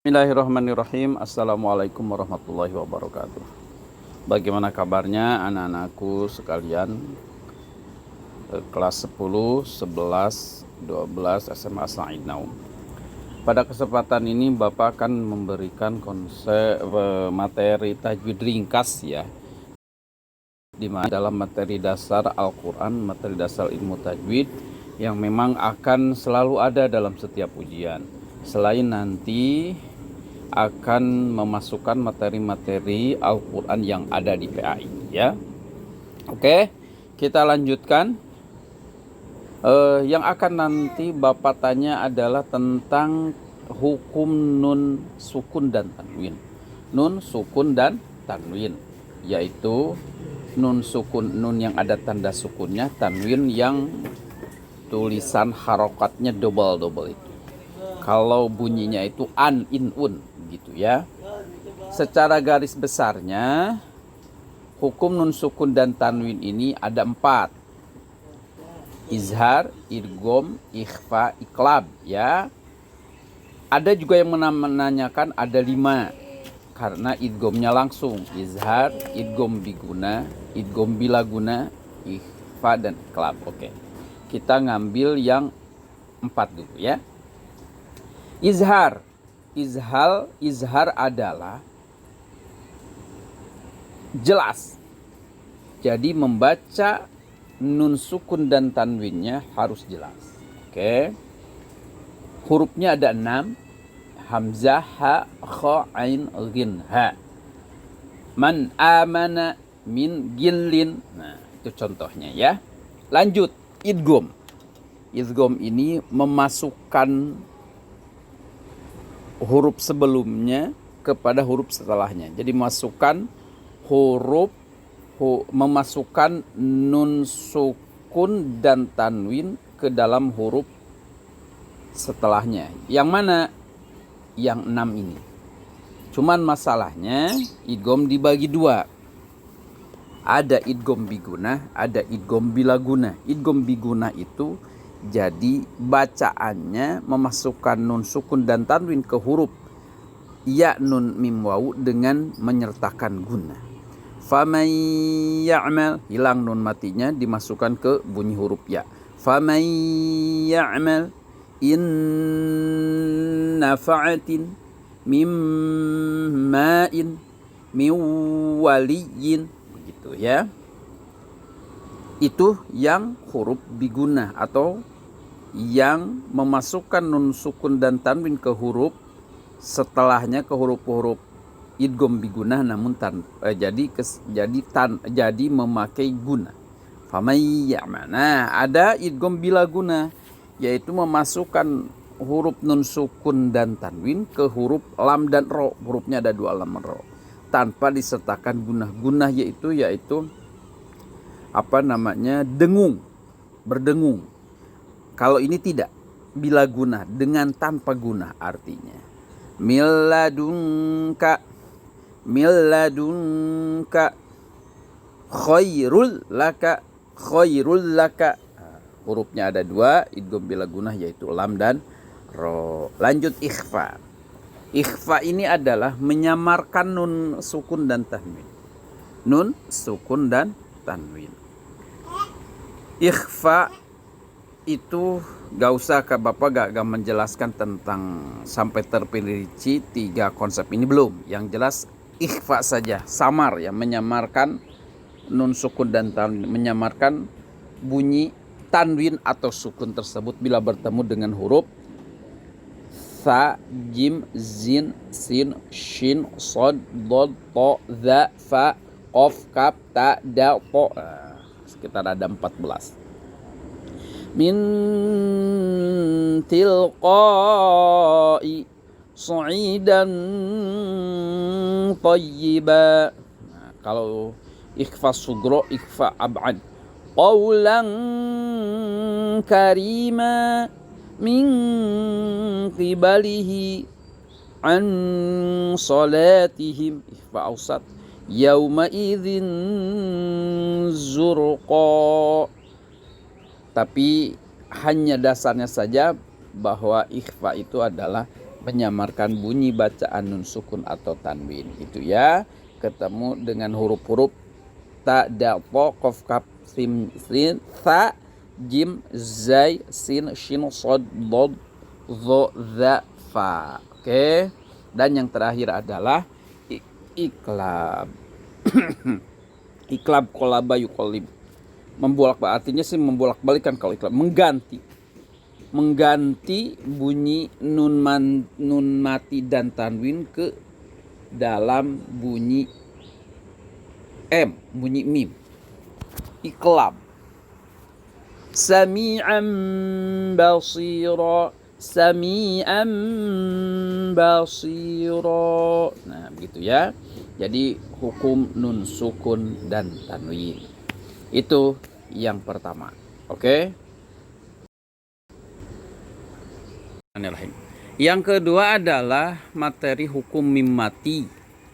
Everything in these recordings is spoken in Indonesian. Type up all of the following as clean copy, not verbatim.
Bismillahirrahmanirrahim. Assalamualaikum warahmatullahi wabarakatuh. Bagaimana kabarnya anak-anakku sekalian, kelas 10, 11, 12 SMA Said Naum. Pada kesempatan ini Bapak akan memberikan konsep materi tajwid ringkas ya, di mana dalam materi dasar Al-Quran, materi dasar ilmu tajwid yang memang akan selalu ada dalam setiap ujian. Selain nanti akan memasukkan materi-materi Al-Quran yang ada di PAI ya. Oke, kita lanjutkan. Yang akan nanti Bapak tanya adalah tentang hukum nun sukun dan tanwin. Nun sukun dan tanwin, yaitu nun sukun, nun yang ada tanda sukunnya, tanwin yang tulisan harokatnya double itu. Kalau bunyinya itu an, in, un gitu ya. Secara garis besarnya hukum nun sukun dan tanwin ini ada 4. Izhar, idgham, ikhfa, iqlab ya. Ada juga yang menanyakan ada 5 karena idghamnya langsung. Izhar, idgham biguna, idgham bilaguna, ikhfa dan iqlab. Oke. Kita ngambil yang 4 dulu ya. Izhar. Izhar adalah jelas. Jadi membaca nun sukun dan tanwinnya harus jelas. Oke. Hurufnya ada 6. Hamzah, ha, kha, ain, ghin, ha. Man amana min gillin. Nah, itu contohnya ya. Lanjut, idgham. Idgham ini memasukkan huruf sebelumnya kepada huruf setelahnya. Jadi masukkan memasukkan nun sukun dan tanwin ke dalam huruf setelahnya. Yang mana? Yang 6 ini. Cuman masalahnya idgham dibagi 2. Ada idgham biguna, ada idgham bilaguna. Idgham biguna itu jadi bacaannya memasukkan nun sukun dan tanwin ke huruf ya, nun, mim, wawu dengan menyertakan guna. Faman ya'mal, hilang nun matinya, dimasukkan ke bunyi huruf ya. Faman ya'mal in nafa'atin mim ma'in min waliyin, begitu ya. Itu yang huruf biguna atau yang memasukkan nun sukun dan tanwin ke huruf setelahnya, ke huruf-huruf idgham biguna namun jadi memakai guna. Famay ya'mal. Nah, ada idgham bilaguna, yaitu memasukkan huruf nun sukun dan tanwin ke huruf lam dan ro. Hurufnya ada 2, lam dan ro, tanpa disertakan gunah. Gunah yaitu dengung, berdengung. Kalau ini tidak, bila guna, dengan tanpa guna artinya. Milladunka khairul laka. Hurufnya ada 2, idgham bila guna, yaitu lam dan ro. Lanjut, ikhfa. Ikhfa ini adalah menyamarkan nun sukun dan tanwin. Nun sukun dan tanwin. Ikhfa itu gak usah Bapak gak menjelaskan tentang sampai terperinci 3 konsep ini, belum. Yang jelas ikhfa saja, samar ya, menyamarkan nun sukun dan tanwin, menyamarkan bunyi tanwin atau sukun tersebut bila bertemu dengan huruf tha, jim, zin, sin, shin, sod, dod, to, za, fa, qaf, kaf, ta, da, to. Sekitar ada 14. Min tilqa'i sa'idan tayyiba. Nah, kalau ikhfa sugro, ikhfa ab'ad. Qawlan karima min qibalihi an salatihim. Ikhfa awsat. Yauma idzin zurqa. Tapi hanya dasarnya saja bahwa ikhfa itu adalah menyamarkan bunyi bacaan nun sukun atau tanwin. Itu ya, ketemu dengan huruf-huruf ta, da, to, qaf, kaf, sin, sa, jim, zai, sin, shin, shod, dod, zo, za, fa. Oke. Dan yang terakhir adalah iklab. Iklab kolaba yukolib. Artinya sih membolak-balikan kalau iklab. Mengganti bunyi nun mati dan tanwin ke dalam bunyi bunyi mim. Iklab. Sami'an basira, sami'an basira. Nah, begitu ya. Jadi hukum nun sukun dan tanwin. Itu yang pertama. Oke? Yang kedua adalah materi hukum mim mati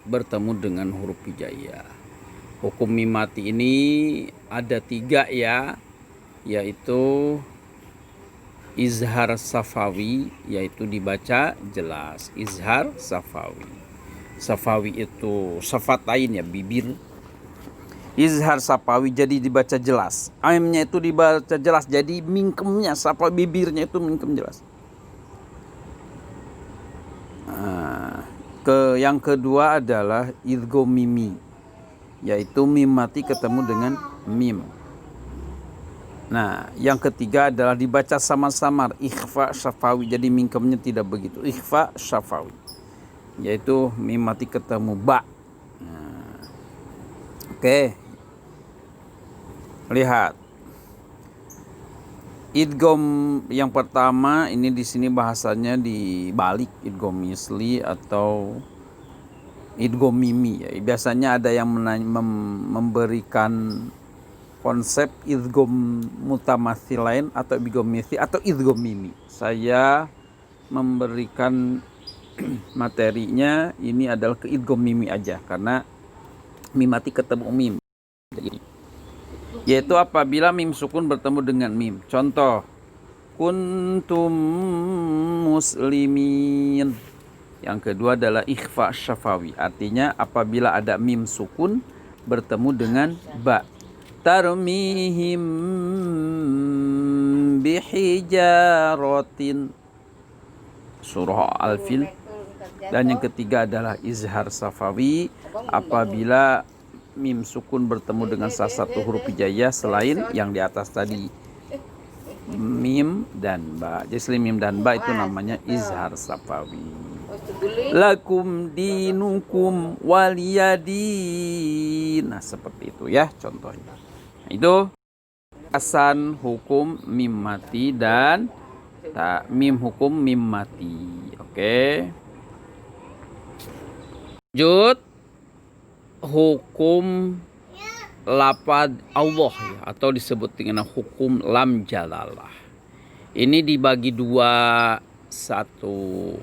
bertemu dengan huruf hijaiyah. Hukum mim mati ini ada 3 ya, yaitu izhar safawi, yaitu dibaca jelas. Izhar safawi. Safawi itu safatain ya, bibir. Izhar safawi jadi dibaca jelas. Aimnya itu dibaca jelas, jadi mingkemnya safawi, bibirnya itu mingkem jelas. Yang kedua adalah idgham mimi, yaitu mim mati ketemu dengan mim. Nah, yang ketiga adalah dibaca sama-samar, ikhfa syafawi, jadi mingkemnya tidak begitu. Ikhfa syafawi, yaitu mim mati ketemu ba. Nah, oke. Lihat. Idgham yang pertama ini di sini bahasanya dibalik, idgham misli atau idgham mimi ya. Biasanya ada yang memberikan konsep idgham mutamatsilain atau idgham misli atau idgham mimi. Saya memberikan materinya ini adalah ke idgham mimi aja karena mim mati ketemu mim. Yaitu apabila mim sukun bertemu dengan mim. Contoh, kuntum muslimin. Yang kedua adalah ikhfa syafawi. Artinya apabila ada mim sukun bertemu dengan ba. Tarmihim bihijaratin. Surah Al-Fil. Dan yang ketiga adalah izhar safawi. Apabila mim sukun bertemu dengan salah satu huruf hijaiyah selain yang di atas tadi, mim dan ba. Jadi selain mim dan ba itu namanya izhar safawi. Lakum dinukum waliyadin. Nah, seperti itu ya contohnya. Nah, itu asan hukum mim mati dan mim hukum mim mati. Oke. Lanjut. Hukum lafaz Allah ya, atau disebut dengan hukum lam jalalah. Ini dibagi 2. Satu,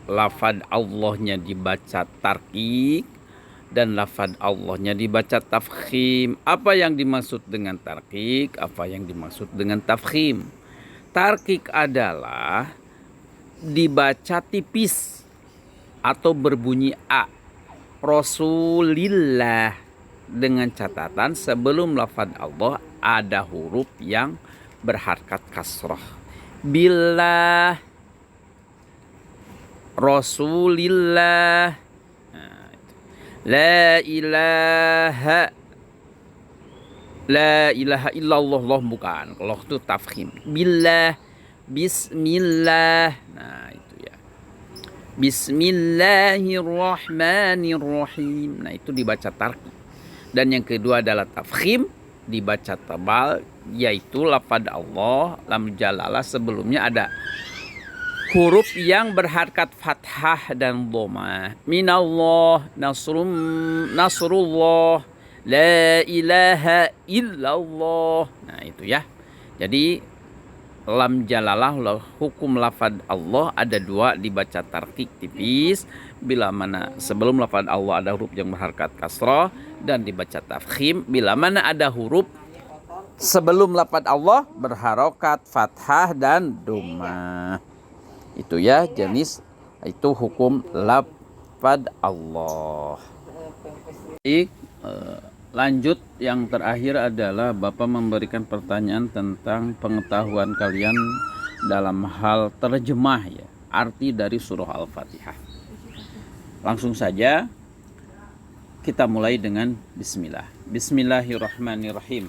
lafaz Allahnya dibaca tarkik dan lafaz Allahnya dibaca tafkhim. Apa yang dimaksud dengan tarkik? Apa yang dimaksud dengan tafkhim? Tarkik adalah dibaca tipis atau berbunyi a. Rasulillah, dengan catatan sebelum lafaz Allah ada huruf yang berharkat kasrah. Billah, Rasulillah. Nah, la ilaha illallah bukan. Kalau itu tafkhim. Billah, bismillah. Nah, Bismillahirrahmanirrahim. Nah, itu dibaca tarkik. Dan yang kedua adalah tafkhim, dibaca tebal, yaitu lafaz Allah lam jalalah sebelumnya ada huruf yang berharkat fathah dan dhammah. Minallah, nasrullah, la ilaha illallah. Nah, itu ya. Jadi lam jalalah hukum lafaz Allah ada 2, dibaca tarkik tipis bila mana sebelum lafaz Allah ada huruf yang berharkat kasrah, dan dibaca tafkhim bila mana ada huruf sebelum lafaz Allah berharokat fathah dan dhammah. Itu ya jenis Itu hukum lafad Allah. Baik, lanjut yang terakhir adalah Bapak memberikan pertanyaan tentang pengetahuan kalian dalam hal terjemah ya, arti dari surah Al-Fatihah. Langsung saja kita mulai dengan bismillah. Bismillahirrahmanirrahim.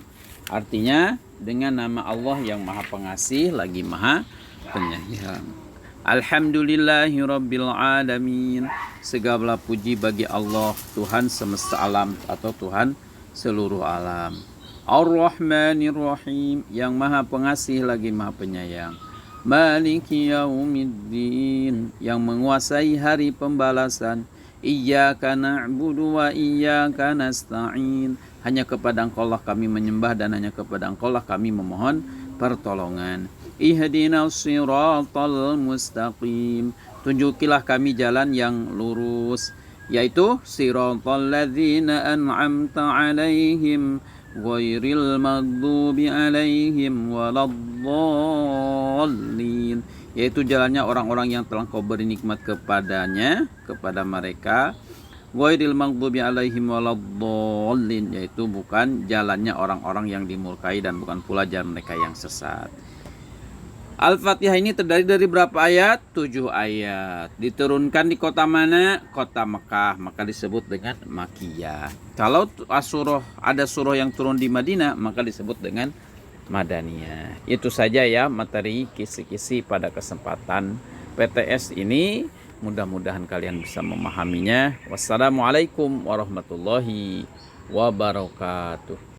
Artinya dengan nama Allah yang Maha Pengasih lagi Maha Penyayang. Alhamdulillahirabbil alamin. Segala puji bagi Allah, Tuhan semesta alam atau Tuhan seluruh alam. Ar-Rahmanir-Rahim, yang Maha Pengasih lagi Maha Penyayang. Maliki yaumiddin, yang menguasai hari pembalasan. Iyyaka na'budu wa iyyaka nasta'in, hanya kepada Engkau lah kami menyembah dan hanya kepada Engkau lah kami memohon pertolongan. Ihdinas siratal mustaqim, tunjukilah kami jalan yang lurus, yaitu siratal ladzina an'amta alaihim ghairil maghdubi alaihim waladdallin, yaitu jalannya orang-orang yang telah Kau beri nikmat kepada mereka. Ghairil maghdubi alaihim waladdallin, yaitu bukan jalannya orang-orang yang dimurkai dan bukan pula jalan mereka yang sesat. Al-Fatihah ini terdiri dari berapa ayat? 7 ayat. Diturunkan di kota mana? Kota Mekah, maka disebut dengan Makkiyah. Kalau ada surah yang turun di Madinah, maka disebut dengan Madaniyah. Itu saja ya materi kisi-kisi pada kesempatan PTS ini. Mudah-mudahan kalian bisa memahaminya. Wassalamualaikum warahmatullahi wabarakatuh.